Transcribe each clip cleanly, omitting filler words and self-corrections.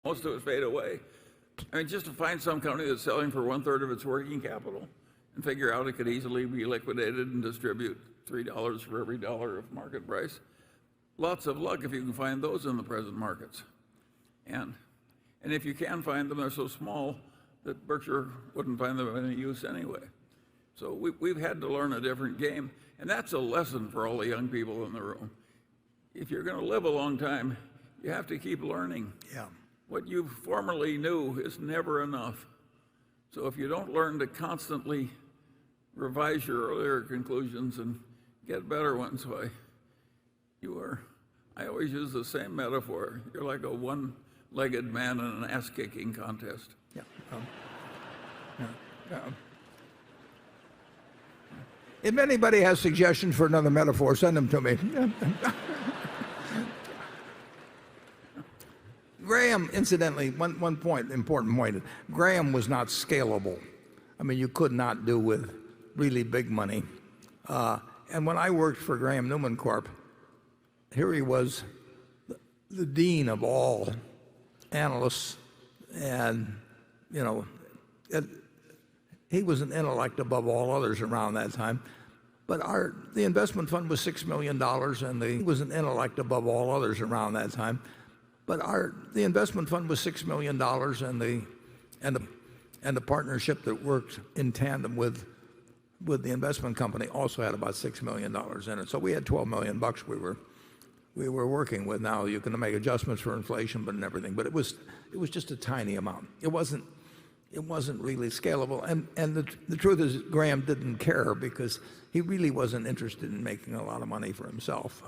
most of it fade away. I mean, just to find some company that's selling for 1/3 of its working capital and figure out it could easily be liquidated and distribute $3 for every dollar of market price. Lots of luck if you can find those in the present markets. And if you can find them, they're so small that Berkshire wouldn't find them of any use anyway. So we've had to learn a different game, and that's a lesson for all the young people in the room. If you're going to live a long time, you have to keep learning. Yeah. What you formerly knew is never enough. So if you don't learn to constantly revise your earlier conclusions and get better ones, why, I always use the same metaphor. You're like a one-legged man in an ass-kicking contest. Yeah. If anybody has suggestions for another metaphor, send them to me. Graham, incidentally, one point, important point, Graham was not scalable. I mean, you could not do with really big money. And when I worked for Graham Newman Corp, here he was, the dean of all analysts, and he was an intellect above all others around that time. But the investment fund was $6 million, and he was an intellect above all others around that time. But the investment fund was $6 million, and the partnership that worked in tandem with the investment company also had about $6 million in it. So we had $12 million we were working with. Now you can make adjustments for inflation, but and everything. But it was just a tiny amount. It wasn't really scalable. And the truth is, Graham didn't care because he really wasn't interested in making a lot of money for himself.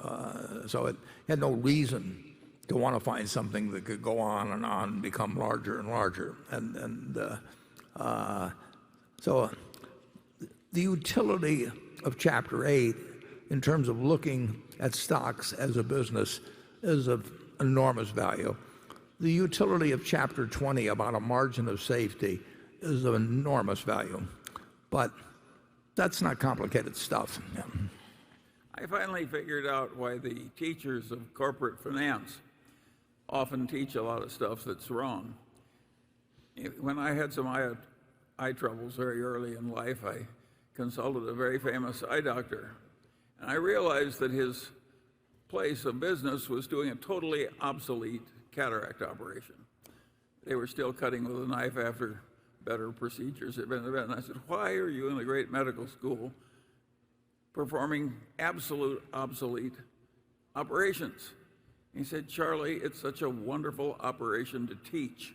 So it had no reason to want to find something that could go on and become larger and larger. So the utility of Chapter 8 in terms of looking at stocks as a business is of enormous value. The utility of Chapter 20 about a margin of safety is of enormous value. But that's not complicated stuff. Yeah. I finally figured out why the teachers of corporate finance often teach a lot of stuff that's wrong. When I had some eye troubles very early in life, I consulted a very famous eye doctor, and I realized that his place of business was doing a totally obsolete cataract operation. They were still cutting with a knife after better procedures had been invented. And I said, why are you in a great medical school performing absolute obsolete operations? He said, Charlie, it's such a wonderful operation to teach.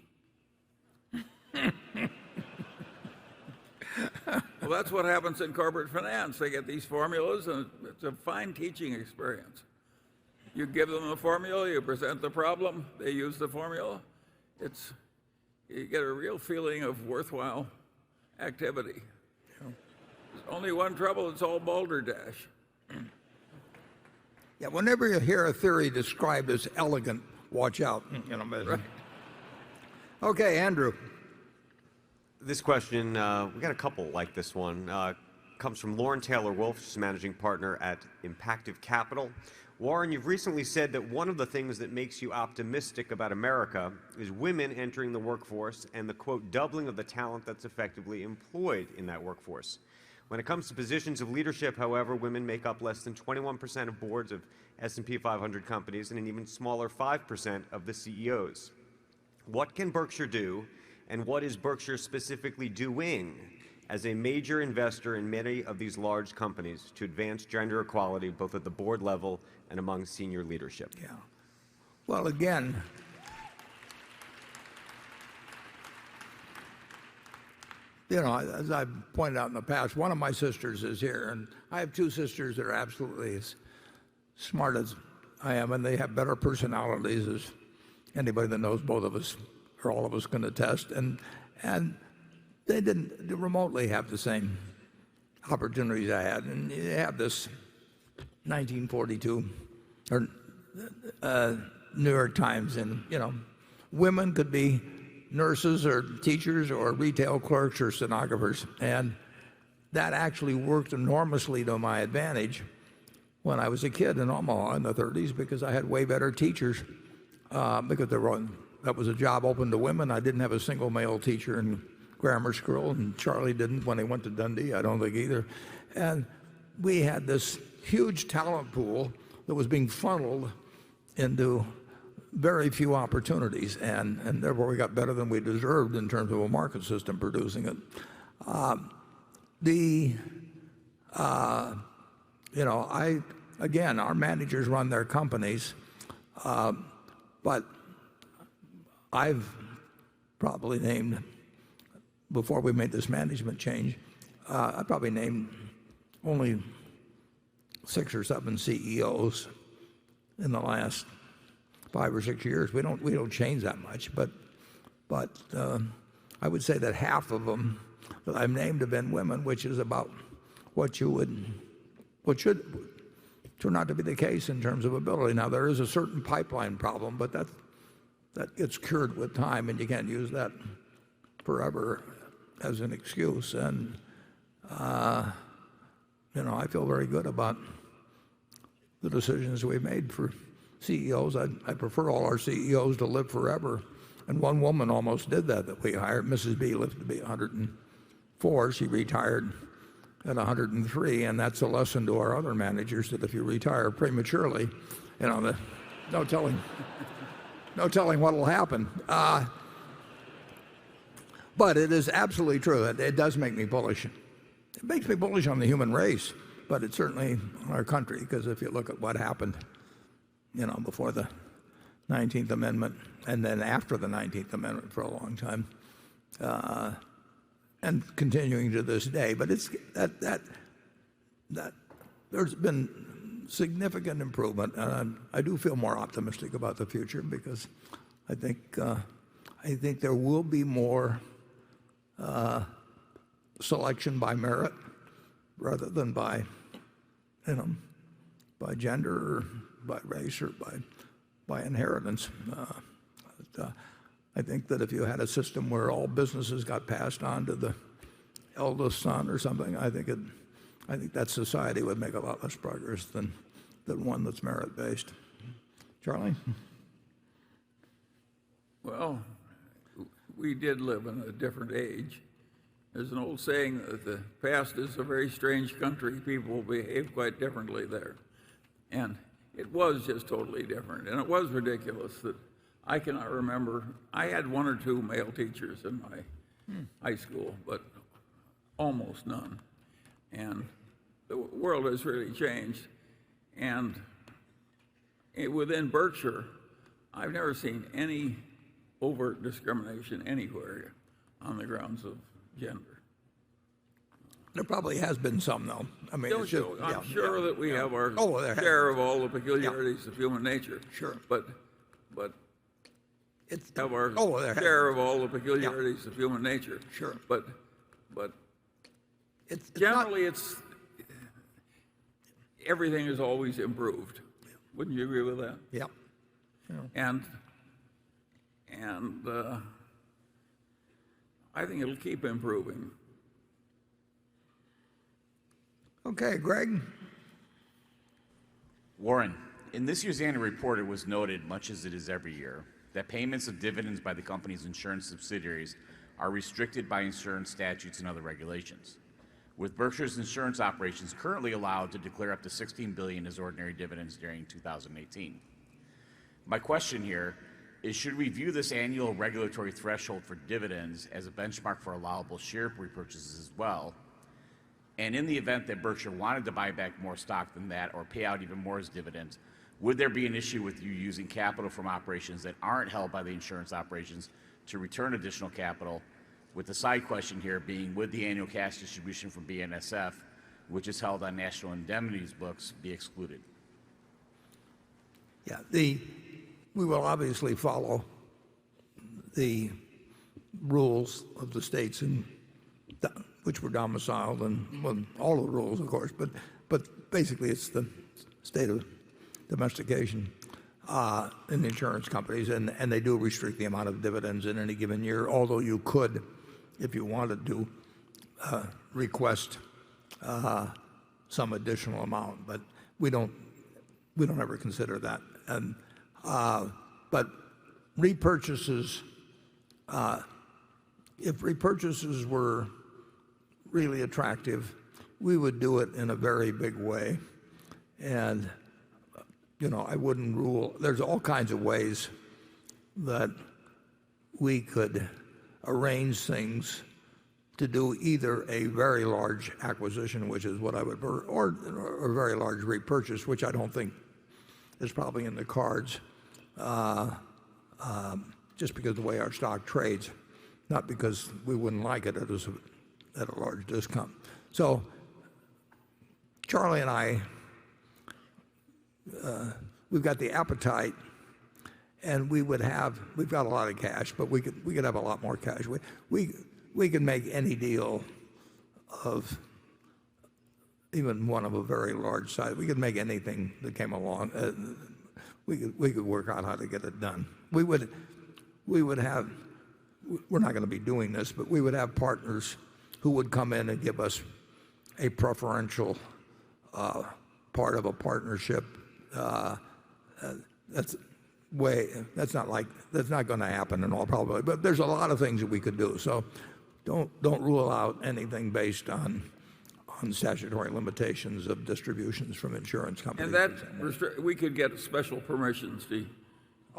Well, that's what happens in corporate finance. They get these formulas, and it's a fine teaching experience. You give them the formula, you present the problem, they use the formula. You get a real feeling of worthwhile activity. There's only one trouble, it's all balderdash. Yeah, whenever you hear a theory described as elegant, watch out. Right. Okay, Andrew. This question, we got a couple like this one. Comes from Lauren Taylor Wolf. She's managing partner at Impactive Capital. Warren, you've recently said that one of the things that makes you optimistic about America is women entering the workforce and the, quote, doubling of the talent that's effectively employed in that workforce. When it comes to positions of leadership, however, women make up less than 21% of boards of S&P 500 companies and an even smaller 5% of the CEOs. What can Berkshire do, and what is Berkshire specifically doing as a major investor in many of these large companies to advance gender equality both at the board level and among senior leadership? Yeah. Well, again, as I've pointed out in the past, one of my sisters is here, and I have two sisters that are absolutely as smart as I am, and they have better personalities, as anybody that knows both of us or all of us can attest. And they didn't remotely have the same opportunities I had. And you have this 1942 or New York Times, and women could be nurses or teachers or retail clerks or stenographers, and that actually worked enormously to my advantage when I was a kid in Omaha in the 30s, because I had way better teachers because they were that was a job open to women. I didn't have a single male teacher in grammar school, and Charlie didn't when he went to Dundee, I don't think either. And we had this huge talent pool that was being funneled into very few opportunities, and therefore we got better than we deserved in terms of a market system producing it. Again, our managers run their companies, but I've probably named, before we made this management change, I probably named only 6 or 7 CEOs in the last 5 or 6 years. We don't change that much, but I would say that half of them that I've named have been women, which is about what should turn out to be the case in terms of ability. Now there is a certain pipeline problem, but that gets cured with time, and you can't use that forever as an excuse. And I feel very good about the decisions we've made for CEOs. I prefer all our CEOs to live forever. And one woman almost did that we hired. Mrs. B lived to be 104. She retired at 103, and that's a lesson to our other managers that if you retire prematurely, no telling what will happen. But it is absolutely true. It does make me bullish. It makes me bullish on the human race, but it's certainly on our country, because if you look at what happened before the 19th Amendment and then after the 19th Amendment for a long time, and continuing to this day. But it's that there's been significant improvement, and I do feel more optimistic about the future, because I think there will be more selection by merit rather than by gender or by race or by inheritance. I think that if you had a system where all businesses got passed on to the eldest son or something, I think that society would make a lot less progress than one that's merit-based. Charlie? Well, we did live in a different age. There's an old saying that the past is a very strange country. People behave quite differently there. And it was just totally different. And it was ridiculous that I cannot remember. I had 1 or 2 male teachers in my high school, but almost none. And the world has really changed. And within Berkshire, I've never seen any overt discrimination anywhere on the grounds of gender. There probably has been some, though. I mean, I'm sure that we have our share of all the peculiarities of human nature. Sure. But have our share of all the peculiarities of human nature. Sure. But generally, everything is always improved. Wouldn't you agree with that? Yeah. And I think it'll keep improving. Okay, Greg? Warren, in this year's annual report, it was noted, much as it is every year, that payments of dividends by the company's insurance subsidiaries are restricted by insurance statutes and other regulations, with Berkshire's insurance operations currently allowed to declare up to $16 billion as ordinary dividends during 2018. My question here is, should we view this annual regulatory threshold for dividends as a benchmark for allowable share repurchases as well? And in the event that Berkshire wanted to buy back more stock than that or pay out even more as dividends, would there be an issue with you using capital from operations that aren't held by the insurance operations to return additional capital, with the side question here being, would the annual cash distribution from BNSF, which is held on National Indemnity's books, be excluded? Yeah, we will obviously follow the rules of the states in which were domiciled, and all the rules, of course, but basically it's the state of domestication in the insurance companies, and they do restrict the amount of dividends in any given year, although you could, if you wanted to, request some additional amount, but we don't ever consider that. And but repurchases, if repurchases were really attractive, we would do it in a very big way. And, I wouldn't rule. There's all kinds of ways that we could arrange things to do either a very large acquisition, which is what I would, or a very large repurchase, which I don't think is probably in the cards, just because of the way our stock trades, not because we wouldn't like it at a large discount. So Charlie and I, we've got the appetite, and we've got a lot of cash, but we could have a lot more cash. We can make any deal of even one of a very large size. We could make anything that came along. We could work out how to get it done. We would have. We're not going to be doing this, but we would have partners who would come in and give us a preferential part of a partnership. That's not going to happen in all probability. But there's a lot of things that we could do. So don't rule out anything based on statutory limitations of distributions from insurance companies. And that we could get special permissions to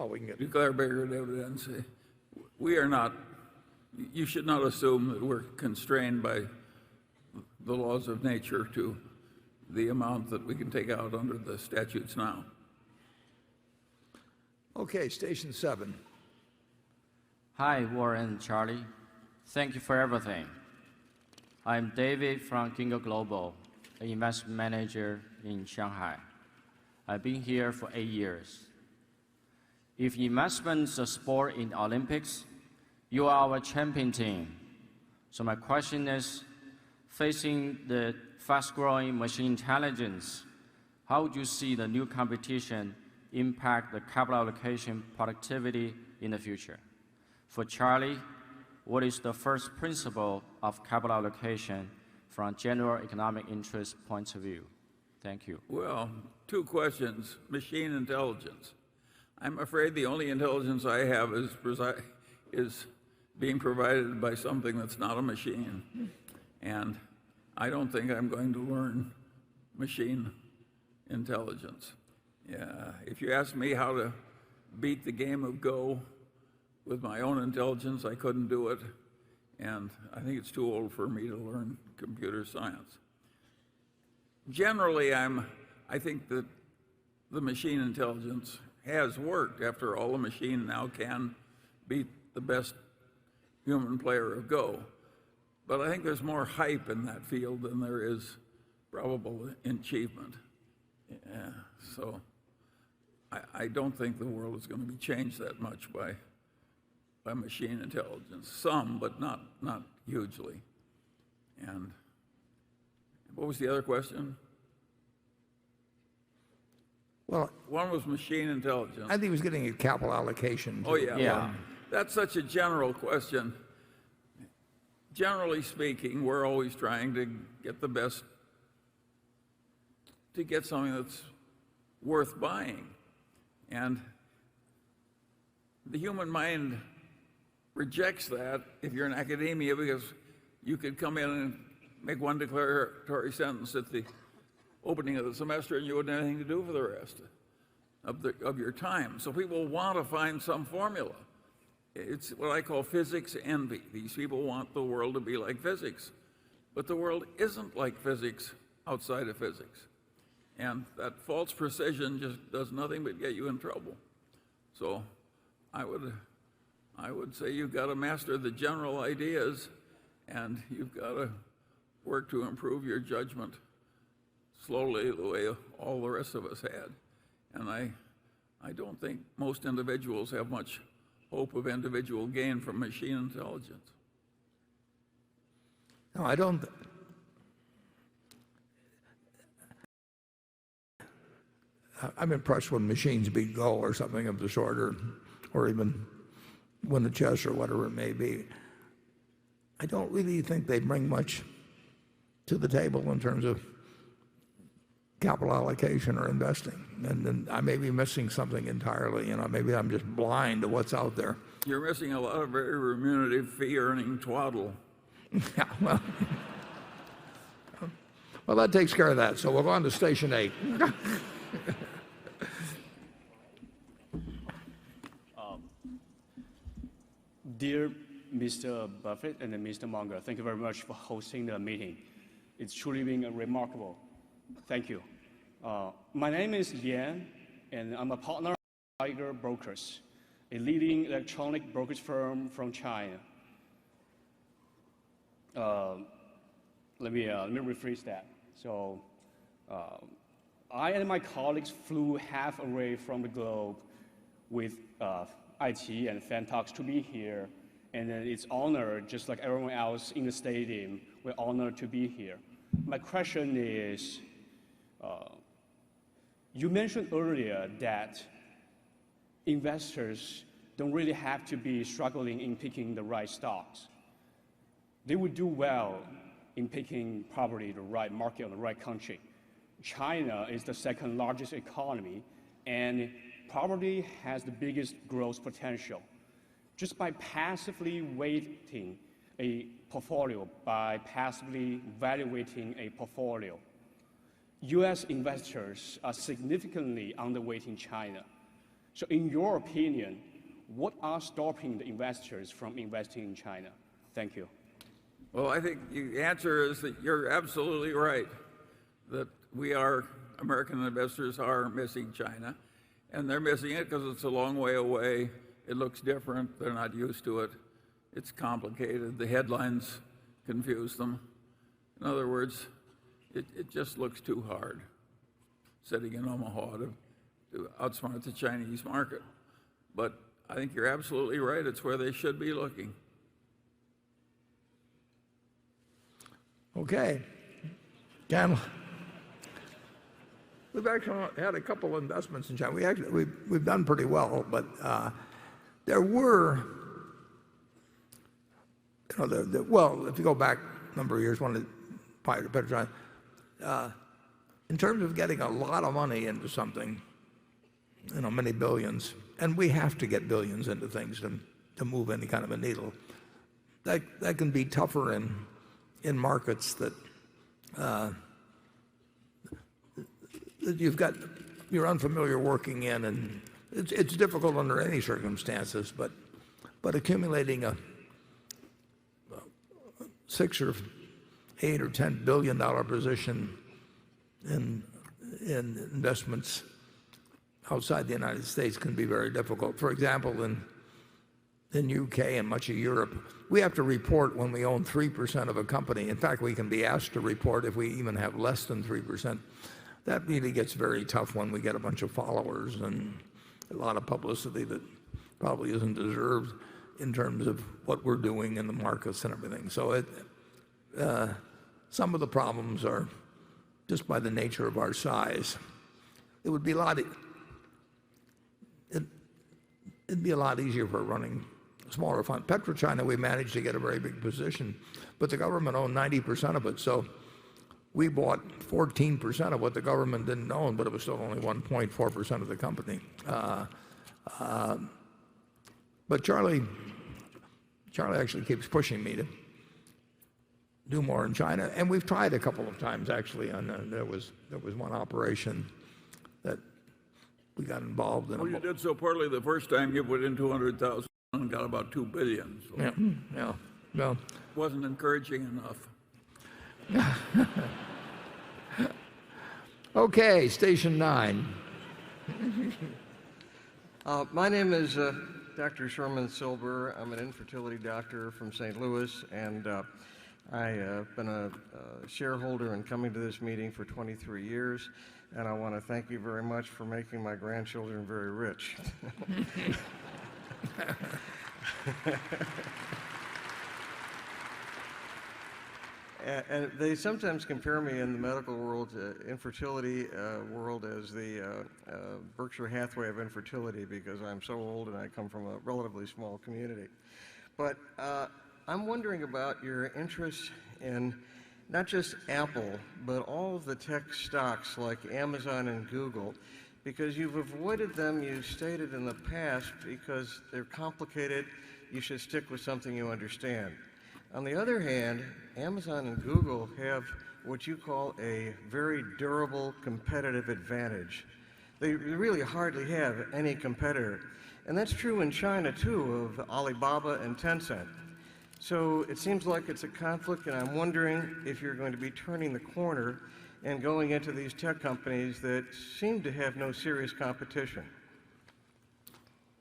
we can get declare bigger dividends. We are not. You should not assume that we're constrained by the laws of nature to the amount that we can take out under the statutes now. Okay, station 7. Hi, Warren and Charlie. Thank you for everything. I'm David from Kingo Global, an investment manager in Shanghai. I've been here for 8 years. If investment is a sport in the Olympics, you are our champion team. So my question is, facing the fast-growing machine intelligence, how would you see the new competition impact the capital allocation productivity in the future? For Charlie, what is the first principle of capital allocation from general economic interest point of view? Thank you. Well, 2 questions. Machine intelligence. I'm afraid the only intelligence I have is being provided by something that's not a machine. And I don't think I'm going to learn machine intelligence. Yeah, if you ask me how to beat the game of Go with my own intelligence, I couldn't do it. And I think it's too old for me to learn computer science. Generally, I think that the machine intelligence has worked. After all, a machine now can beat the best human player of Go. But I think there's more hype in that field than there is probable achievement. Yeah, so I don't think the world is going to be changed that much by machine intelligence. Some, but not hugely. And what was the other question? Well, one was machine intelligence. I think he was getting at capital allocation. Oh, yeah. Yeah. Well, that's such a general question. Generally speaking, we're always trying to get the best, to get something that's worth buying. And the human mind rejects that if you're in academia, because you could come in and make one declaratory sentence at the opening of the semester and you wouldn't have anything to do for the rest of your time. So people want to find some formula. It's what I call physics envy. These people want the world to be like physics. But the world isn't like physics outside of physics. And that false precision just does nothing but get you in trouble. So I would say you've got to master the general ideas, and you've got to work to improve your judgment slowly, the way all the rest of us had. And I don't think most individuals have much hope of individual gain from machine intelligence. No, I don't. I'm impressed when machines beat Go or something of the sort, or even win the chess or whatever it may be. I don't really think they bring much to the table in terms of capital allocation or investing. And then I may be missing something entirely. Maybe I'm just blind to what's out there. You're missing a lot of very remunerative fee-earning twaddle. Yeah, well, that takes care of that. So we'll go on to station 8. Dear Mr. Buffett and Mr. Munger, thank you very much for hosting the meeting. It's truly been remarkable. Thank you. My name is Yan, and I'm a partner at Tiger Brokers, a leading electronic brokerage firm from China. Let me rephrase that. So, I and my colleagues flew half away from the globe with IT and Fan Talks to be here, and it's honored, just like everyone else in the stadium, we're honored to be here. My question is, you mentioned earlier that investors don't really have to be struggling in picking the right stocks. They would do well in picking probably the right market or the right country. China is the second largest economy and probably has the biggest growth potential. Just by passively weighting a portfolio, by passively evaluating a portfolio, US investors are significantly underweighting China. So in your opinion, what are stopping the investors from investing in China? Thank you. Well, I think the answer is that you're absolutely right, that American investors are missing China, and they're missing it because it's a long way away. It looks different. They're not used to it. It's complicated. The headlines confuse them. In other words, it just looks too hard sitting in Omaha to outsmart the Chinese market. But I think you're absolutely right. It's where they should be looking. Okay. Ken, we've actually had a couple of investments in China. We've done pretty well, but there were, well, if you go back a number of years, prior to Petrochina, in terms of getting a lot of money into something, many billions, and we have to get billions into things to move any kind of a needle. That can be tougher in markets that you're unfamiliar working in, and it's difficult under any circumstances. But accumulating a $6 or $8 or $10 billion position in investments outside the United States can be very difficult. For example, in UK and much of Europe, we have to report when we own 3% of a company. In fact, we can be asked to report if we even have less than 3%. That really gets very tough when we get a bunch of followers and a lot of publicity that probably isn't deserved in terms of what we're doing in the markets and everything. So some of the problems are just by the nature of our size. It would be it'd be a lot easier for running a smaller fund. PetroChina, we managed to get a very big position, but the government owned 90% of it. So we bought 14% of what the government didn't own, but it was still only 1.4% of the company. But Charlie actually keeps pushing me to do more in China, and we've tried a couple of times actually. And there was one operation that we got involved in. Well, you did so poorly the first time. You put in 200,000 and got about $2 billion. So Yeah. Well, wasn't encouraging enough. Okay, station 9. My name is Dr. Sherman Silber. I'm an infertility doctor from St. Louis, and I've been a shareholder and coming to this meeting for 23 years, and I want to thank you very much for making my grandchildren very rich. And they sometimes compare me in the medical world, infertility world, as the Berkshire Hathaway of infertility, because I'm so old and I come from a relatively small community. But I'm wondering about your interest in not just Apple, but all of the tech stocks like Amazon and Google, because you've avoided them, you stated in the past, because they're complicated, you should stick with something you understand. On the other hand, Amazon and Google have what you call a very durable competitive advantage. They really hardly have any competitor. And that's true in China, too, of Alibaba and Tencent. So it seems like it's a conflict, and I'm wondering if you're going to be turning the corner and going into these tech companies that seem to have no serious competition.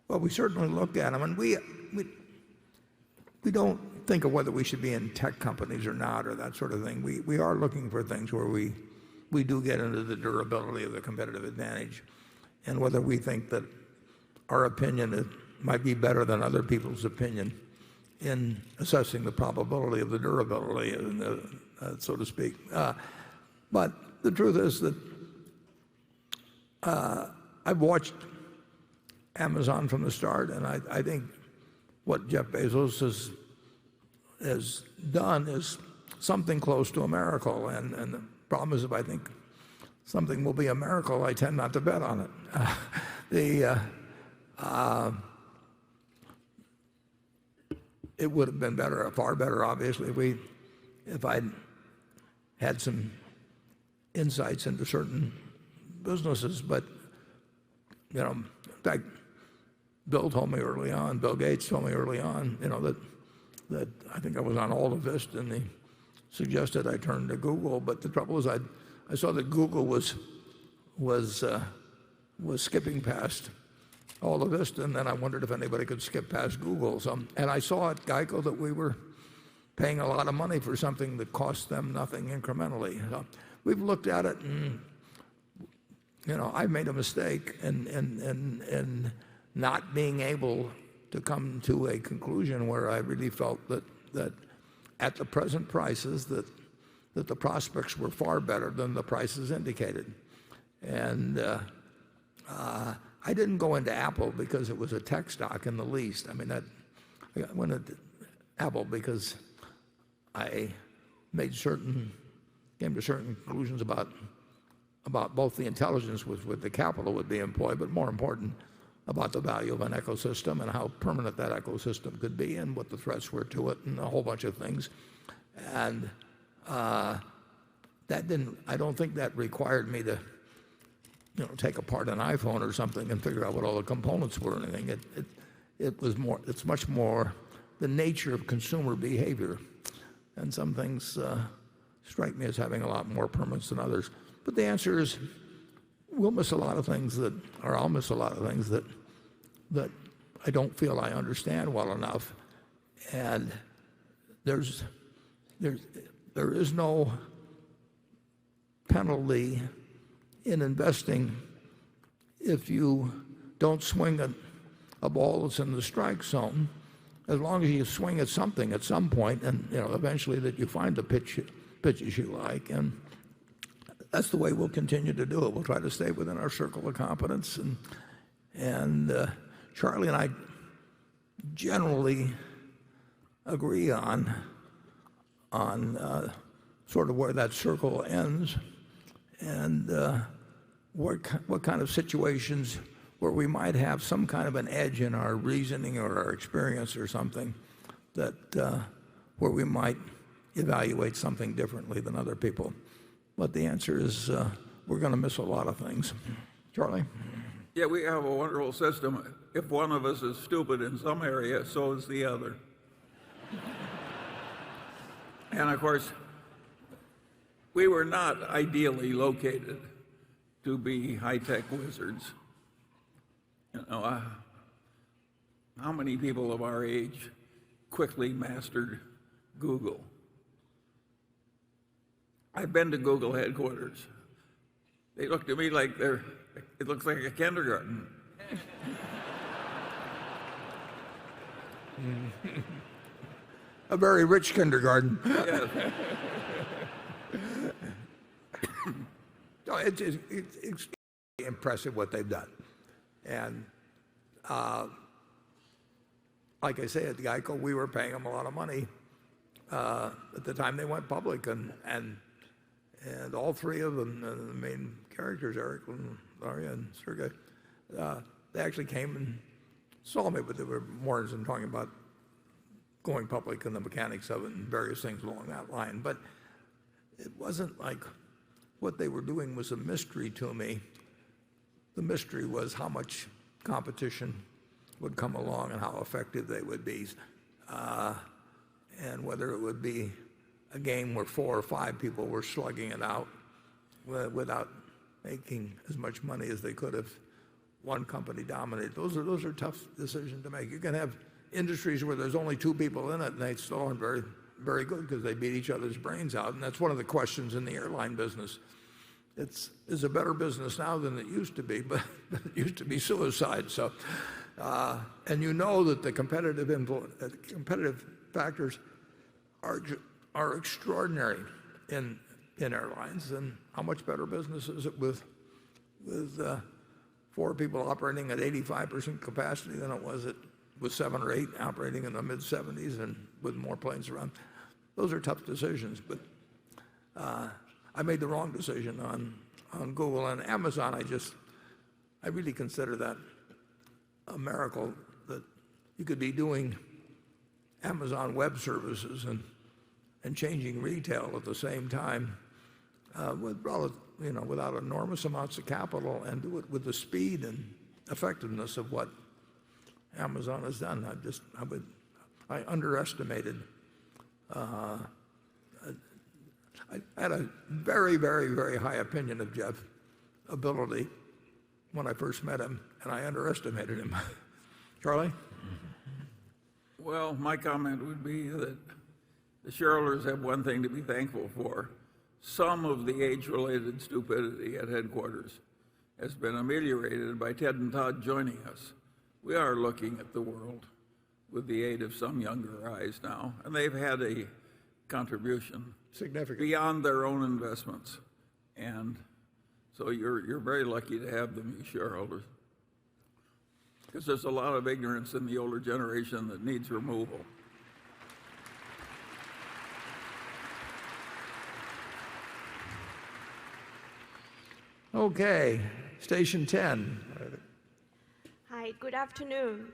Well, we certainly looked at them, and we don't think of whether we should be in tech companies or not, or that sort of thing. We are looking for things where we do get into the durability of the competitive advantage, and whether we think that our opinion might be better than other people's opinion in assessing the probability of the durability, so to speak. But the truth is that I've watched Amazon from the start, and I think what Jeff Bezos has done is something close to a miracle. And the problem is, if I think something will be a miracle, I tend not to bet on it. It would have been better, far better, obviously, if I'd had some insights into certain businesses. But in fact, Bill Gates told me early on, that I think I was on All the Vist, and he suggested I turn to Google. But the trouble is, I saw that Google was skipping past All the Vist, and then I wondered if anybody could skip past Google. And I saw at Geico that we were paying a lot of money for something that cost them nothing incrementally. So we've looked at it, and I made a mistake in not being able to come to a conclusion where I really felt that at the present prices that the prospects were far better than the prices indicated. And I didn't go into Apple because it was a tech stock in the least. I mean, I went into Apple because I came to certain conclusions about both the intelligence with the capital would be employed, but more important, about the value of an ecosystem and how permanent that ecosystem could be and what the threats were to it and a whole bunch of things. And I don't think that required me to take apart an iPhone or something and figure out what all the components were or anything. It's much more the nature of consumer behavior. And some things strike me as having a lot more permanence than others. But the answer is, I'll miss a lot of things that I don't feel I understand well enough. And there is no penalty in investing if you don't swing a ball that's in the strike zone, as long as you swing at something at some point, and eventually that you find the pitches you like. And that's the way we'll continue to do it. We'll try to stay within our circle of competence, and Charlie and I generally agree on sort of where that circle ends, and what kind of situations where we might have some kind of an edge in our reasoning or our experience or something, that where we might evaluate something differently than other people. But the answer is we're going to miss a lot of things. Charlie? Yeah, we have a wonderful system. If one of us is stupid in some area, so is the other. And of course, we were not ideally located to be high-tech wizards. How many people of our age quickly mastered Google? I've been to Google headquarters. They look to me like it looks like a kindergarten. A very rich kindergarten. Yes. No, it's extremely impressive what they've done. And like I say, at Geico, we were paying them a lot of money at the time they went public, and all three of them, the main characters, Eric and Larry and Sergey, they actually came and saw me, but they were more than talking about going public and the mechanics of it and various things along that line. But it wasn't like what they were doing was a mystery to me. The mystery was how much competition would come along and how effective they would be, and whether it would be a game where 4 or 5 people were slugging it out without making as much money as they could if one company dominated. Those are tough decisions to make. You can have industries where there's only 2 people in it, and they still aren't very, very good because they beat each other's brains out. And that's one of the questions in the airline business. It's a better business now than it used to be, but it used to be suicide. So, and you know that the competitive factors are extraordinary in airlines. And how much better business is it with 4 people operating at 85% capacity than it was with 7 or 8 operating in the mid-70s and with more planes around? Those are tough decisions, but I made the wrong decision on Google and Amazon. I really consider that a miracle that you could be doing Amazon Web Services and changing retail at the same time without enormous amounts of capital, and do it with the speed and effectiveness of what Amazon has done. I underestimated. I had a very, very, very high opinion of Jeff's ability when I first met him, and I underestimated him. Charlie? Well, my comment would be that the shareholders have one thing to be thankful for. Some of the age-related stupidity at headquarters has been ameliorated by Ted and Todd joining us. We are looking at the world with the aid of some younger eyes now, and they've had a contribution Significant. beyond their own investments. And so you're very lucky to have them, you shareholders, because there's a lot of ignorance in the older generation that needs removal. Okay, station 10. Hi, good afternoon.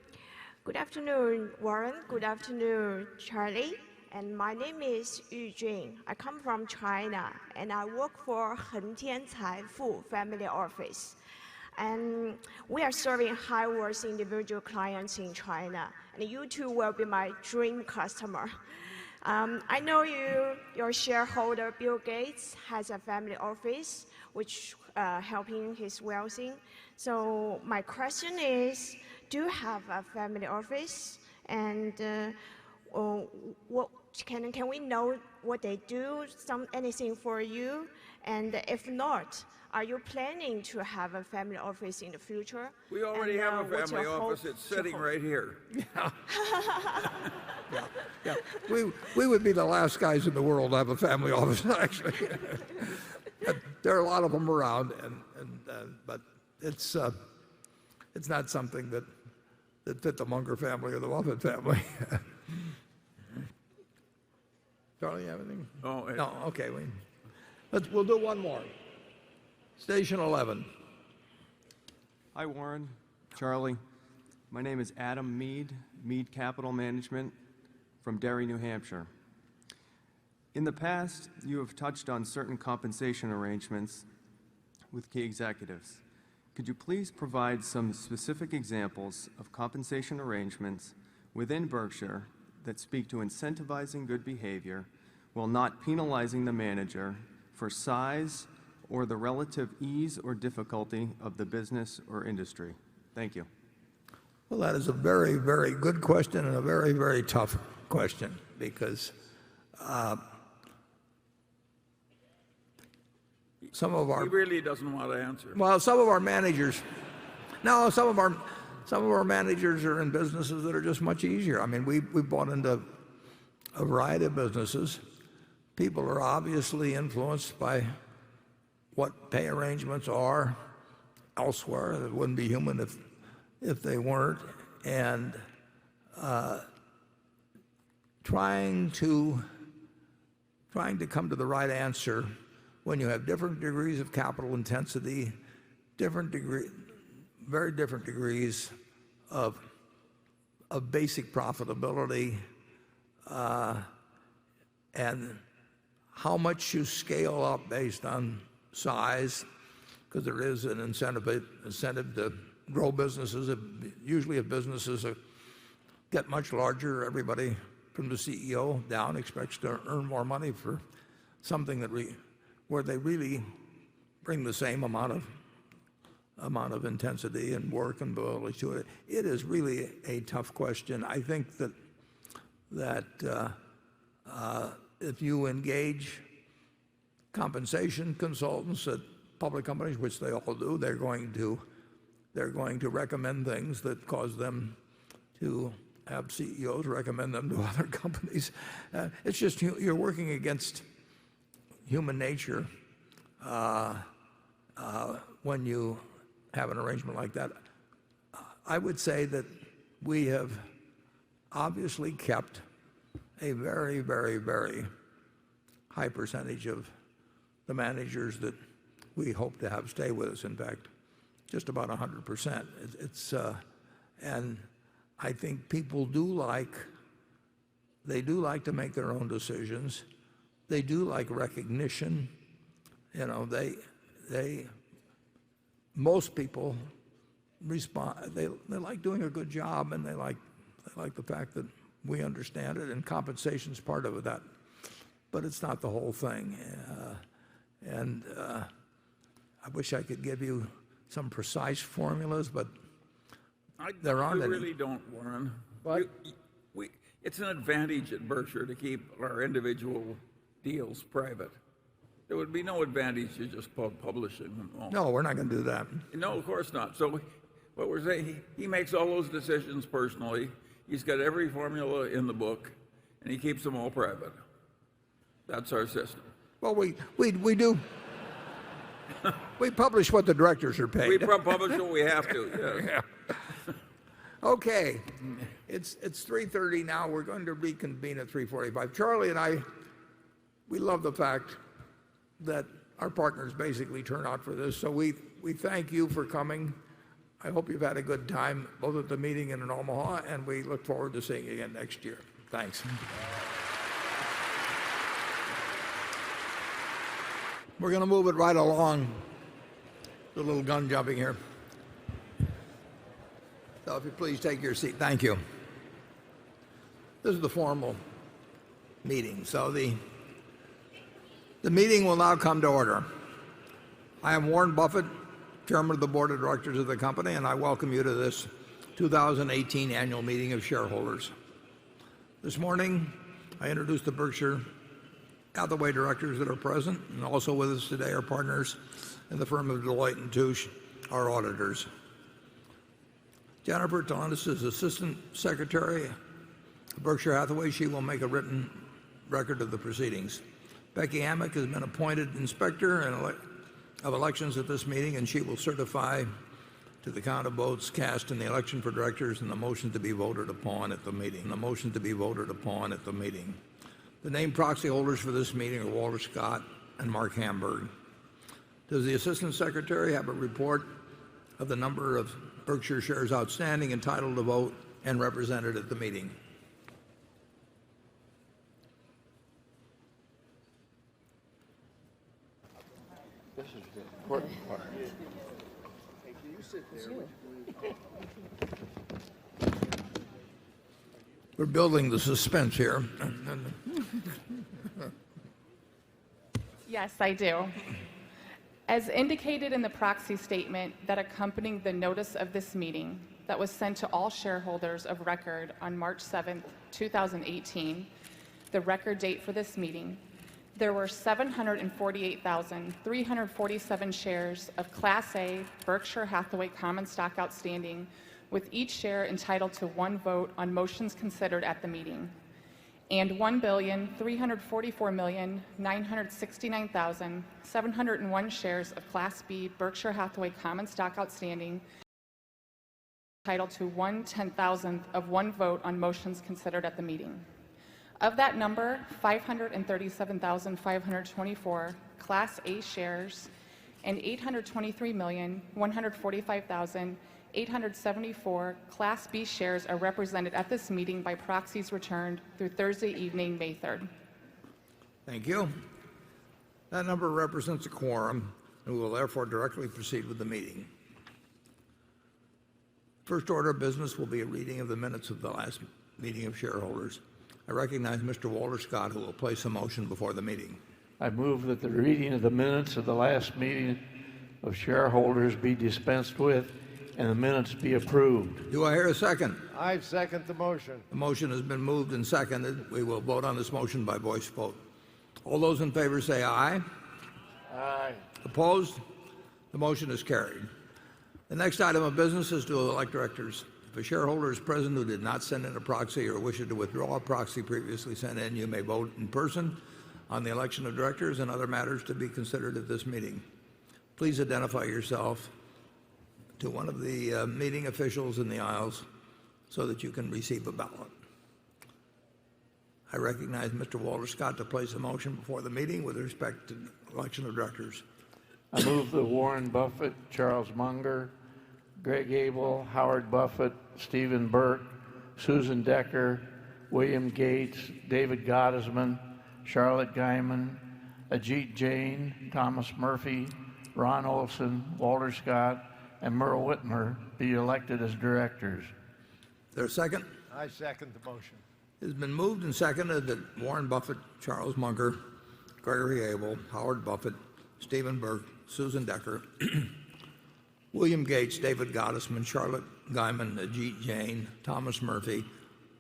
Good afternoon, Warren. Good afternoon, Charlie. And my name is Yu Jun. I come from China, and I work for Hengtian Caifu Family Office. And we are serving high-worth individual clients in China. And you two will be my dream customer. I know your shareholder, Bill Gates, has a family office, which helping his wealthy. So my question is, do you have a family office? And can we know what they do, anything for you? And if not, are you planning to have a family office in the future? We already have a family office. It's sitting right here. Yeah. We would be the last guys in the world to have a family office, actually. There are a lot of them around, but it's not something that fit the Munger family or the Buffett family. Charlie, you have anything? Oh, No, okay. We'll do one more. Station 11. Hi, Warren, Charlie. My name is Adam Mead, Mead Capital Management from Derry, New Hampshire. In the past, you have touched on certain compensation arrangements with key executives. Could you please provide some specific examples of compensation arrangements within Berkshire that speak to incentivizing good behavior while not penalizing the manager for size or the relative ease or difficulty of the business or industry? Thank you. Well, that is a very, very good question and a very, very tough question, because some of our He really doesn't want to answer. well, some of our managers are in businesses that are just much easier. I mean, we bought into a variety of businesses. People are obviously influenced by what pay arrangements are elsewhere. It wouldn't be human if they weren't. And trying to trying to come to the right answer when you have different degrees of capital intensity, very different degrees of basic profitability, and how much you scale up based on size, because there is an incentive to grow businesses. Usually if businesses get much larger, everybody from the CEO down expects to earn more money for something where they really bring the same amount of intensity and work and ability to it. It is really a tough question. I think that if you engage compensation consultants at public companies, which they all do, they're going to recommend things that cause them to have CEOs recommend them to other companies. It's just you're working against human nature when you have an arrangement like that. I would say that we have obviously kept a very, very, very high percentage of the managers that we hope to have stay with us. In fact, just about 100%. And I think people do like to make their own decisions. They do like recognition. You know, most people respond. They like doing a good job, and they like the fact that we understand it, and compensation's part of that, but it's not the whole thing. I wish I could give you some precise formulas, but there aren't any. We really don't, Warren. What? It's an advantage at Berkshire to keep our individual deals private. There would be no advantage to just publishing them all. No, we're not going to do that. No, of course not. So what we're saying, he makes all those decisions personally. He's got every formula in the book, and he keeps them all private. That's our system. Well, we do. We publish what the directors are paid. We publish what we have to. Yes. Yeah. Okay, it's 3:30 now. We're going to reconvene at 3:45. Charlie and I, we love the fact that our partners basically turn out for this. So we thank you for coming. I hope you've had a good time, both at the meeting and in Omaha, and we look forward to seeing you again next year. Thanks. We're going to move it right along. A little gun jumping here. So if you please take your seat. Thank you. This is the formal meeting. So the meeting will now come to order. I am Warren Buffett, Chairman of the Board of Directors of the company, and I welcome you to this 2018 annual meeting of shareholders. This morning, I introduced the Berkshire Hathaway directors that are present, and also with us today are partners in the firm of Deloitte & Touche, our auditors. Jennifer Talentis is Assistant Secretary of Berkshire Hathaway. She will make a written record of the proceedings. Becky Amick has been appointed Inspector of Elections at this meeting, and she will certify to the count of votes cast in the election for directors and the motion to be voted upon at the meeting. The named proxy holders for this meeting are Walter Scott and Mark Hamburg. Does the Assistant Secretary have a report of the number of Berkshire shares outstanding, entitled to vote, and represented at the meeting? This is the important part. Hey, can you sit there? We're building the suspense here. Yes, I do. As indicated in the proxy statement that accompanied the notice of this meeting that was sent to all shareholders of record on March 7, 2018, the record date for this meeting, there were 748,347 shares of Class A Berkshire Hathaway common stock outstanding, with each share entitled to one vote on motions considered at the meeting, and 1,344,969,701 shares of Class B Berkshire Hathaway common stock outstanding, entitled to 1/10,000th of one vote on motions considered at the meeting. Of that number, 537,524 Class A shares and 823,145,874 Class B shares are represented at this meeting by proxies returned through Thursday evening, May 3rd. Thank you. That number represents a quorum, and we will therefore directly proceed with the meeting. First order of business will be a reading of the minutes of the last meeting of shareholders. I recognize Mr. Walter Scott, who will place a motion before the meeting. I move that the reading of the minutes of the last meeting of shareholders be dispensed with and the minutes be approved. Do I hear a second? I second the motion. The motion has been moved and seconded. We will vote on this motion by voice vote. All those in favor say aye. Aye. Opposed? The motion is carried. The next item of business is to elect directors. If a shareholder is present who did not send in a proxy or wishes to withdraw a proxy previously sent in, you may vote in person on the election of directors and other matters to be considered at this meeting. Please identify yourself to one of the meeting officials in the aisles so that you can receive a ballot. I recognize Mr. Walter Scott to place a motion before the meeting with respect to election of directors. I move that Warren Buffett, Charles Munger, Greg Abel, Howard Buffett, Stephen Burke, Susan Decker, William Gates, David Gottesman, Charlotte Guyman, Ajit Jain, Thomas Murphy, Ron Olson, Walter Scott, and Merle Whitmer be elected as directors. Is there a second? I second the motion. It has been moved and seconded that Warren Buffett, Charles Munger, Gregory Abel, Howard Buffett, Stephen Burke, Susan Decker, William Gates, David Gottesman, Charlotte Guyman, Ajit Jain, Thomas Murphy,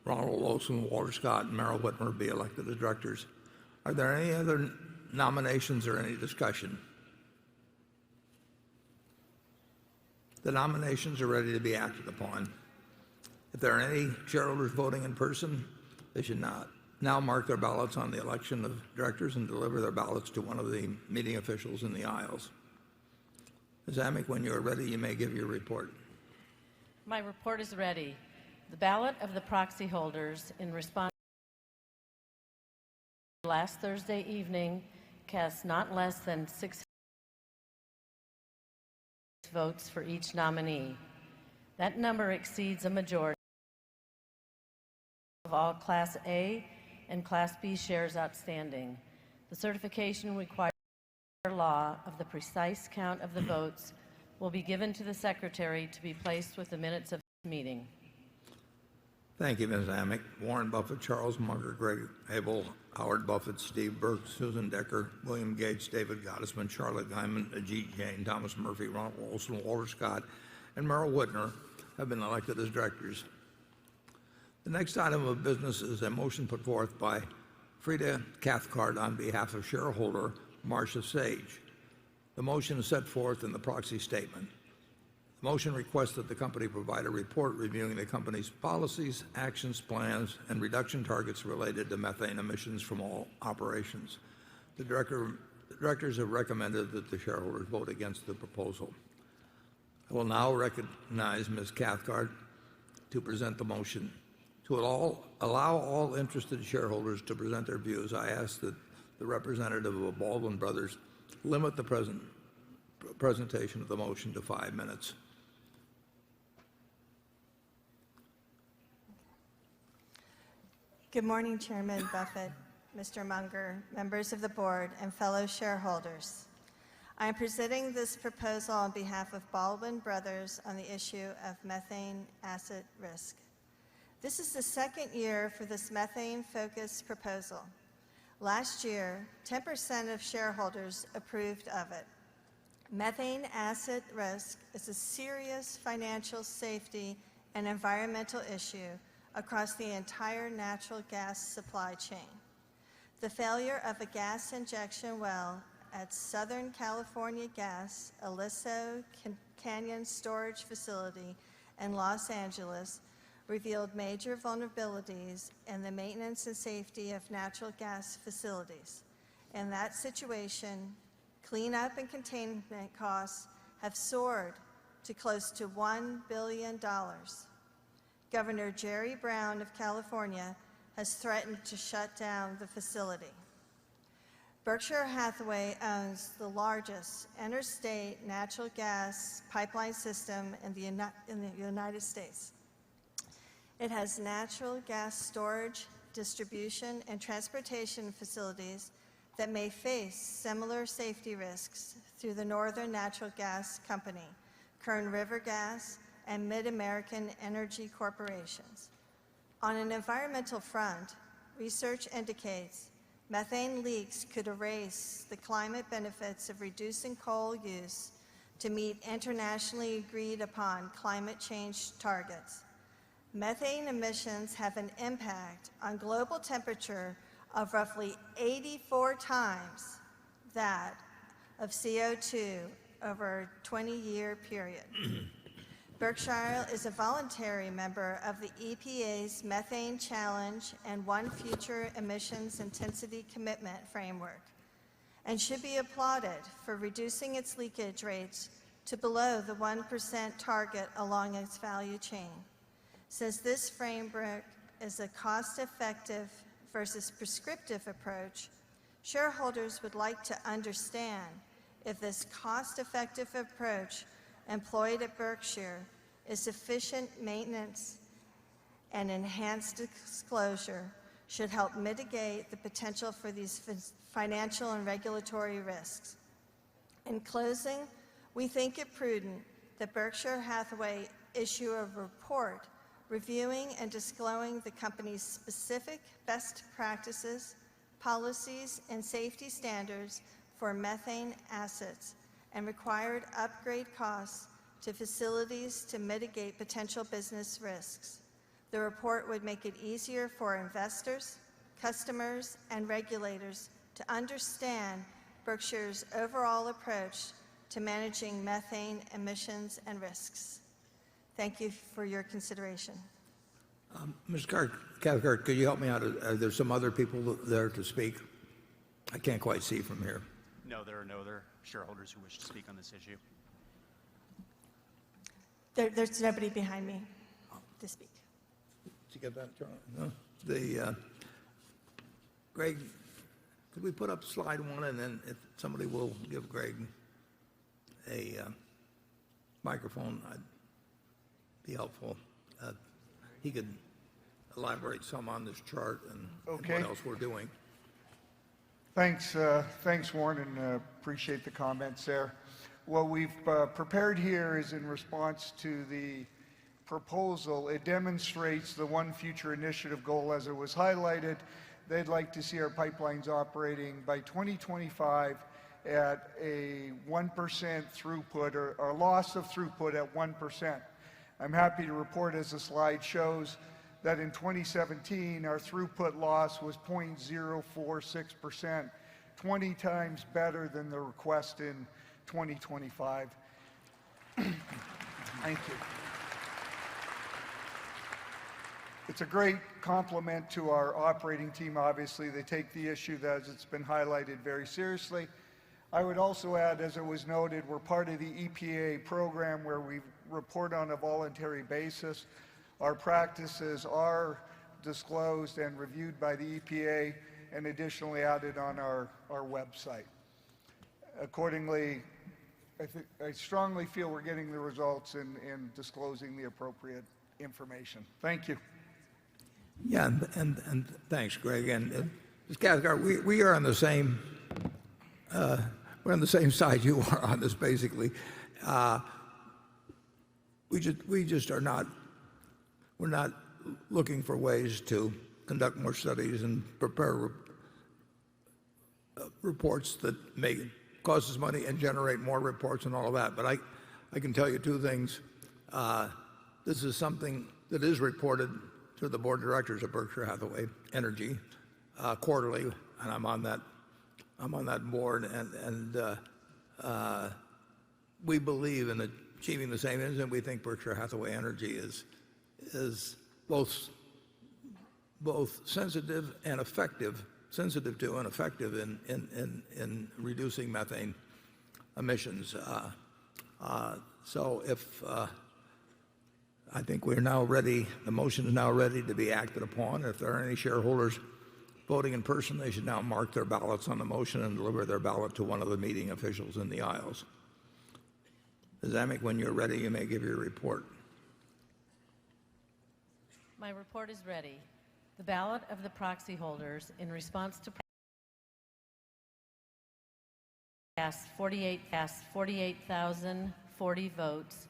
Ronald Olson, Walter Scott, and Merrill Whitmer be elected as directors. Are there any other nominations or any discussion? The nominations are ready to be acted upon. If there are any shareholders voting in person, they should not now mark their ballots on the election of directors and deliver their ballots to one of the meeting officials in the aisles. Ms. Amick, when you are ready, you may give your report. My report is ready. The ballot of the proxy holders in response to last Thursday evening cast not less than 6 votes for each nominee. That number exceeds a majority of all Class A and Class B shares outstanding. The certification required by law of the precise count of the votes will be given to the Secretary to be placed with the minutes of this meeting. Thank you, Ms. Amick. Warren Buffett, Charles Munger, Greg Abel, Howard Buffett, Steve Burke, Susan Decker, William Gates, David Gottesman, Charlotte Guyman, Ajit Jain, Thomas Murphy, Ronald Olson, Walter Scott, and Merrill Whitner have been elected as directors. The next item of business is a motion put forth by Frida Cathcart on behalf of shareholder Marcia Sage. The motion is set forth in the proxy statement. The motion requests that the company provide a report reviewing the company's policies, actions, plans, and reduction targets related to methane emissions from all operations. The directors have recommended that the shareholders vote against the proposal. I will now recognize Ms. Cathcart to present the motion. To allow all interested shareholders to present their views, I ask that the representative of Baldwin Brothers limit the presentation of the motion to 5 minutes. Good morning, Chairman Buffett, Mr. Munger, members of the board, and fellow shareholders. I am presenting this proposal on behalf of Baldwin Brothers on the issue of methane asset risk. This is the second year for this methane-focused proposal. Last year, 10% of shareholders approved of it. Methane asset risk is a serious financial safety and environmental issue across the entire natural gas supply chain. The failure of a gas injection well at Southern California Gas Aliso Canyon Storage Facility in Los Angeles revealed major vulnerabilities in the maintenance and safety of natural gas facilities. In that situation, cleanup and containment costs have soared to close to $1 billion. Governor Jerry Brown of California has threatened to shut down the facility. Berkshire Hathaway owns the largest interstate natural gas pipeline system in the United States. It has natural gas storage, distribution, and transportation facilities that may face similar safety risks through the Northern Natural Gas Company, Kern River Gas, and Mid-American Energy Corporations. On an environmental front, research indicates methane leaks could erase the climate benefits of reducing coal use to meet internationally agreed upon climate change targets. Methane emissions have an impact on global temperature of roughly 84 times that of CO2 over a 20-year period. Berkshire is a voluntary member of the EPA's Methane Challenge and One Future Emissions Intensity Commitment Framework, and should be applauded for reducing its leakage rates to below the 1% target along its value chain. Since this framework is a cost-effective versus prescriptive approach, shareholders would like to understand if this cost-effective approach employed at Berkshire is sufficient maintenance and enhanced disclosure should help mitigate the potential for these financial and regulatory risks. In closing, we think it prudent that Berkshire Hathaway issue a report reviewing and disclosing the company's specific best practices, policies, and safety standards for methane assets and required upgrade costs to facilities to mitigate potential business risks. The report would make it easier for investors, customers, and regulators to understand Berkshire's overall approach to managing methane emissions and risks. Thank you for your consideration. Ms. Cathcart, could you help me out? Are there some other people there to speak? I can't quite see from here. No, there are no other shareholders who wish to speak on this issue. There's nobody behind me to speak. Did you get that, Charlie? No? Greg, could we put up slide 1, and then if somebody will give Greg a microphone, I'd be helpful. He could elaborate some on this chart and what else we're doing. Thanks, Warren, and appreciate the comments there. What we've prepared here is in response to the proposal. It demonstrates the One Future Initiative goal as it was highlighted. They'd like to see our pipelines operating by 2025 at a 1% throughput, or a loss of throughput at 1%. I'm happy to report, as the slide shows, that in 2017, our throughput loss was 0.046%, 20 times better than the request in 2025. Thank you. It's a great compliment to our operating team, obviously. They take the issue, as it's been highlighted, very seriously. I would also add, as it was noted, we're part of the EPA program where we report on a voluntary basis. Our practices are disclosed and reviewed by the EPA and additionally added on our website. Accordingly, I strongly feel we're getting the results in disclosing the appropriate information. Thank you. Yeah, and thanks, Greg. And Ms. Cathcart, we are on the same we're on the same side you are on this, basically. We just are not. We're not looking for ways to conduct more studies and prepare reports that may cost us money and generate more reports and all of that. But I can tell you two things. This is something that is reported to the board of directors of Berkshire Hathaway Energy quarterly, and I'm on that board, and we believe in achieving the same ends, and we think Berkshire Hathaway Energy is both sensitive and effective, sensitive to and effective in reducing methane emissions. So if I think we're now ready, the motion is now ready to be acted upon. If there are any shareholders voting in person, they should now mark their ballots on the motion and deliver their ballot to one of the meeting officials in the aisles. Ms. Amick, when you're ready, you may give your report. My report is ready. The ballot of the proxy holders in response to cast 48,040 votes,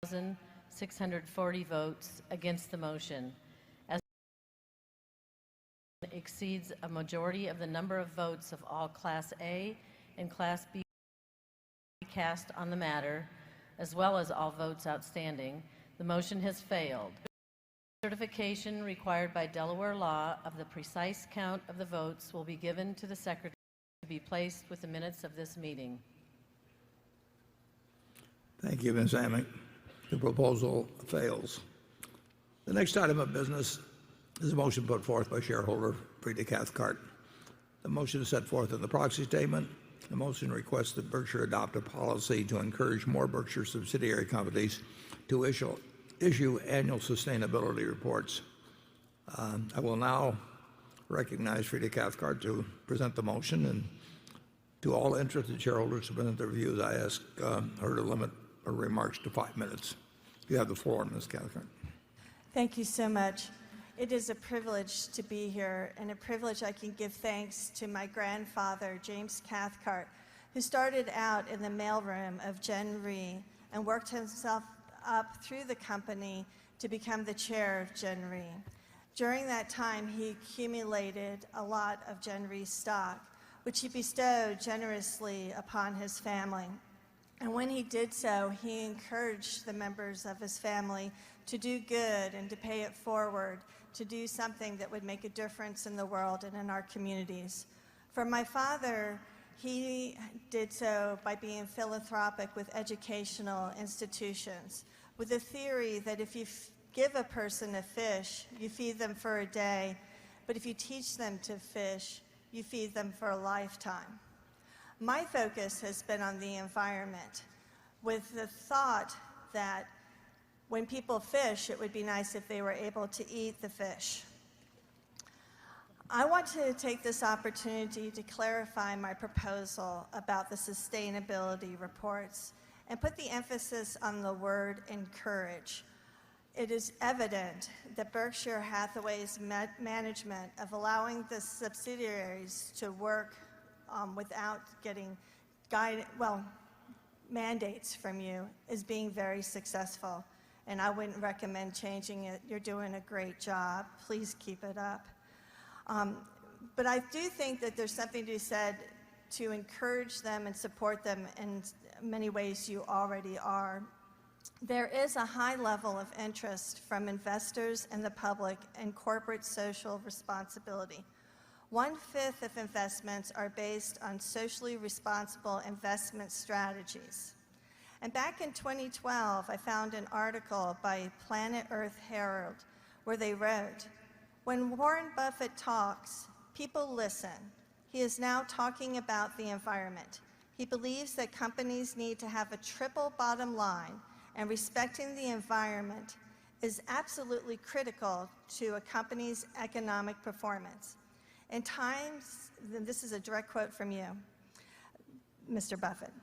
1,640 votes against the motion. As exceeds a majority of the number of votes of all Class A and Class B cast on the matter, as well as all votes outstanding, the motion has failed. Certification required by Delaware law of the precise count of the votes will be given to the Secretary to be placed with the minutes of this meeting. Thank you, Ms. Amick. The proposal fails. The next item of business is a motion put forth by shareholder Frida Cathcart. The motion is set forth in the proxy statement. The motion requests that Berkshire adopt a policy to encourage more Berkshire subsidiary companies to issue annual sustainability reports. I will now recognize Frida Cathcart to present the motion, and to all interested shareholders to present their views, I ask her to limit her remarks to 5 minutes. You have the floor, Ms. Cathcart. Thank you so much. It is a privilege to be here, and a privilege I can give thanks to my grandfather, James Cathcart, who started out in the mailroom of Gen Re and worked himself up through the company to become the chair of Gen Re. During that time, he accumulated a lot of Gen Re stock, which he bestowed generously upon his family. And when he did so, he encouraged the members of his family to do good and to pay it forward, to do something that would make a difference in the world and in our communities. For my father, he did so by being philanthropic with educational institutions, with the theory that if you give a person a fish, you feed them for a day, but if you teach them to fish, you feed them for a lifetime. My focus has been on the environment, with the thought that when people fish, it would be nice if they were able to eat the fish. I want to take this opportunity to clarify my proposal about the sustainability reports and put the emphasis on the word encourage. It is evident that Berkshire Hathaway's management of allowing the subsidiaries to work without getting mandates from you is being very successful, and I wouldn't recommend changing it. You're doing a great job. Please keep it up. But I do think that there's something to be said to encourage them and support them in many ways you already are. There is a high level of interest from investors and the public in corporate social responsibility. 1/5 of investments are based on socially responsible investment strategies. And back in 2012, I found an article by Planet Earth Herald where they wrote, "When Warren Buffett talks, people listen. He is now talking about the environment. He believes that companies need to have a triple bottom line, and respecting the environment is absolutely critical to a company's economic performance. In times," and this is a direct quote from you, Mr. Buffett,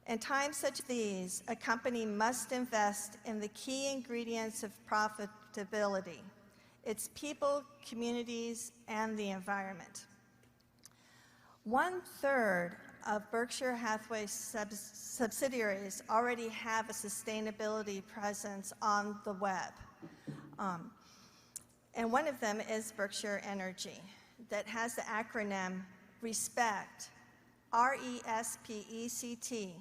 "in times such as these, a company must invest in the key ingredients of profitability, its people, communities, and the environment." 1/3 of Berkshire Hathaway's subsidiaries already have a sustainability presence on the web. And one of them is Berkshire Energy, that has the acronym RESPECT, RESPECT,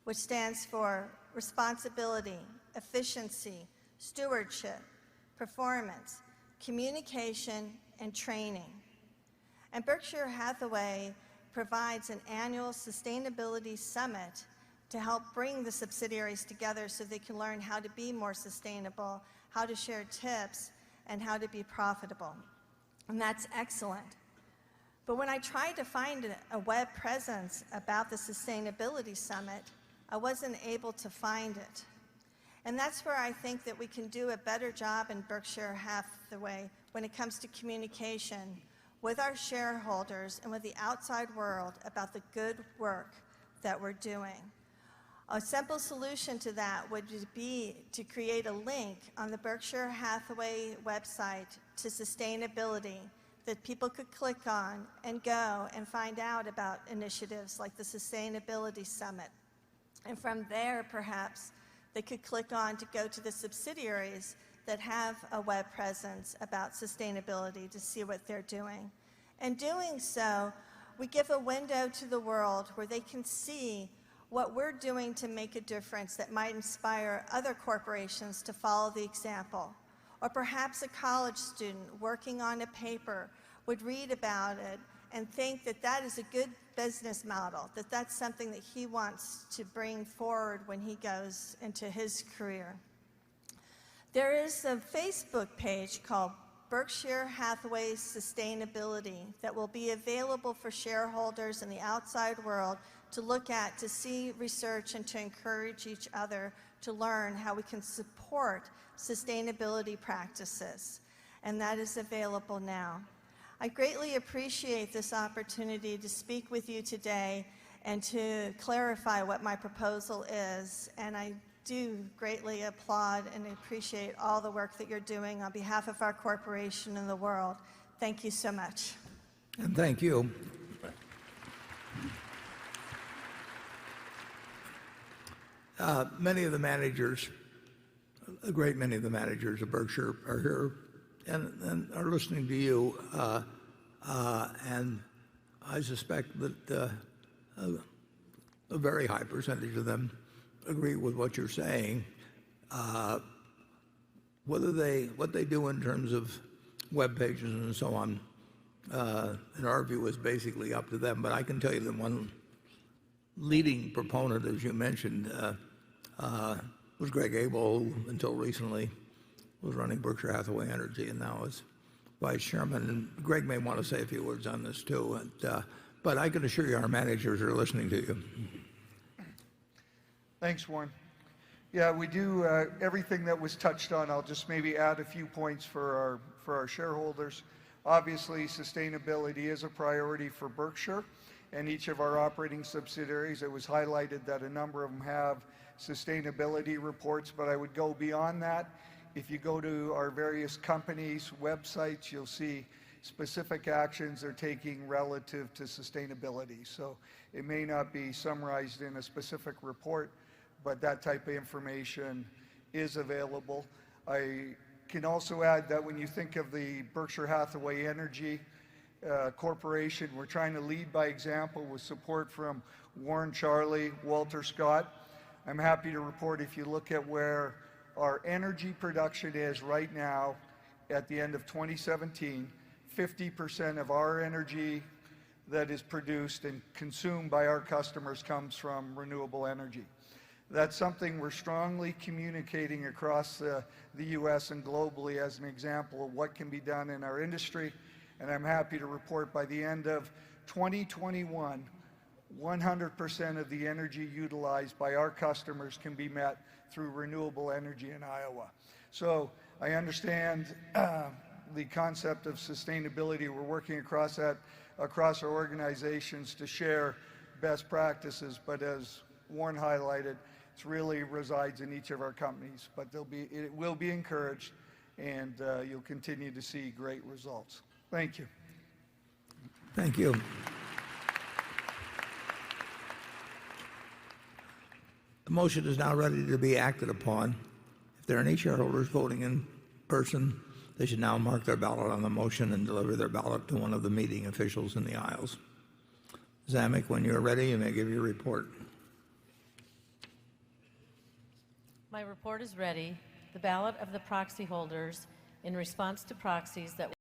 which stands for responsibility, efficiency, stewardship, performance, communication, and training. And Berkshire Hathaway provides an annual sustainability summit to help bring the subsidiaries together so they can learn how to be more sustainable, how to share tips, and how to be profitable. And that's excellent. But when I tried to find a web presence about the Sustainability Summit, I wasn't able to find it. And that's where I think that we can do a better job in Berkshire Hathaway when it comes to communication with our shareholders and with the outside world about the good work that we're doing. A simple solution to that would be to create a link on the Berkshire Hathaway website to sustainability that people could click on and go and find out about initiatives like the Sustainability Summit. And from there, perhaps, they could click on to go to the subsidiaries that have a web presence about sustainability to see what they're doing. And doing so, we give a window to the world where they can see what we're doing to make a difference that might inspire other corporations to follow the example. Or perhaps a college student working on a paper would read about it and think that that is a good business model, that that's something that he wants to bring forward when he goes into his career. There is a Facebook page called Berkshire Hathaway Sustainability that will be available for shareholders in the outside world to look at, to see research, and to encourage each other to learn how we can support sustainability practices. And that is available now. I greatly appreciate this opportunity to speak with you today and to clarify what my proposal is. And I do greatly applaud and appreciate all the work that you're doing on behalf of our corporation and the world. Thank you so much. And thank you. Many of the managers, a great many of the managers of Berkshire are here and are listening to you. And I suspect that a very high percentage of them agree with what you're saying. What they do in terms of web pages and so on, in our view, is basically up to them. But I can tell you that one leading proponent, as you mentioned, was Greg Abel, who until recently was running Berkshire Hathaway Energy and now is vice chairman. And Greg may want to say a few words on this too. But I can assure you our managers are listening to you. Thanks, Warren. Yeah, we do everything that was touched on. I'll just maybe add a few points for our shareholders. Obviously, sustainability is a priority for Berkshire and each of our operating subsidiaries. It was highlighted that a number of them have sustainability reports, but I would go beyond that. If you go to our various companies' websites, you'll see specific actions they're taking relative to sustainability. So it may not be summarized in a specific report, but that type of information is available. I can also add that when you think of the Berkshire Hathaway Energy Corporation, we're trying to lead by example with support from Warren, Charlie, Walter Scott. I'm happy to report, if you look at where our energy production is right now at the end of 2017, 50% of our energy that is produced and consumed by our customers comes from renewable energy. That's something we're strongly communicating across the U.S. and globally as an example of what can be done in our industry. And I'm happy to report by the end of 2021, 100% of the energy utilized by our customers can be met through renewable energy in Iowa. So I understand the concept of sustainability. We're working across our organizations to share best practices, but as Warren highlighted, it really resides in each of our companies. But it will be encouraged, and you'll continue to see great results. Thank you. Thank you. The motion is now ready to be acted upon. If there are any shareholders voting in person, they should now mark their ballot on the motion and deliver their ballot to one of the meeting officials in the aisles. Zamek, when you're ready, you may give your report. My report is ready. The ballot of the proxy holders in response to proxies that were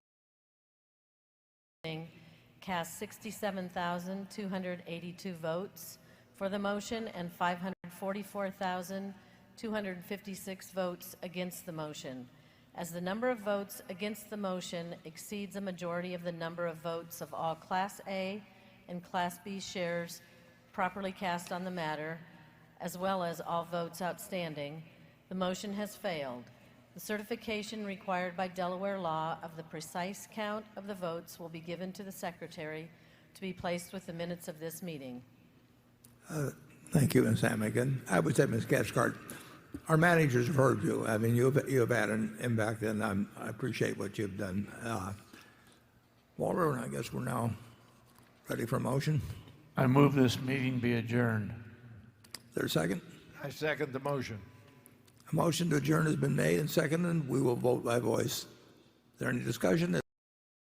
cast 67,282 votes for the motion and 544,256 votes against the motion. As the number of votes against the motion exceeds a majority of the number of votes of all Class A and Class B shares properly cast on the matter, as well as all votes outstanding, The motion has failed. The certification required by Delaware law of the precise count of the votes will be given to the Secretary to be placed with the minutes of this meeting. Thank you, Ms. Hamigan. I would say, Ms. Cathcart, our managers have heard you. I mean, you have had an impact, and I appreciate what you've done. Walter, I guess we're now ready for a motion. I move this meeting be adjourned. Is there a second? I second the motion. A motion to adjourn has been made and seconded. We will vote by voice. Is there any discussion?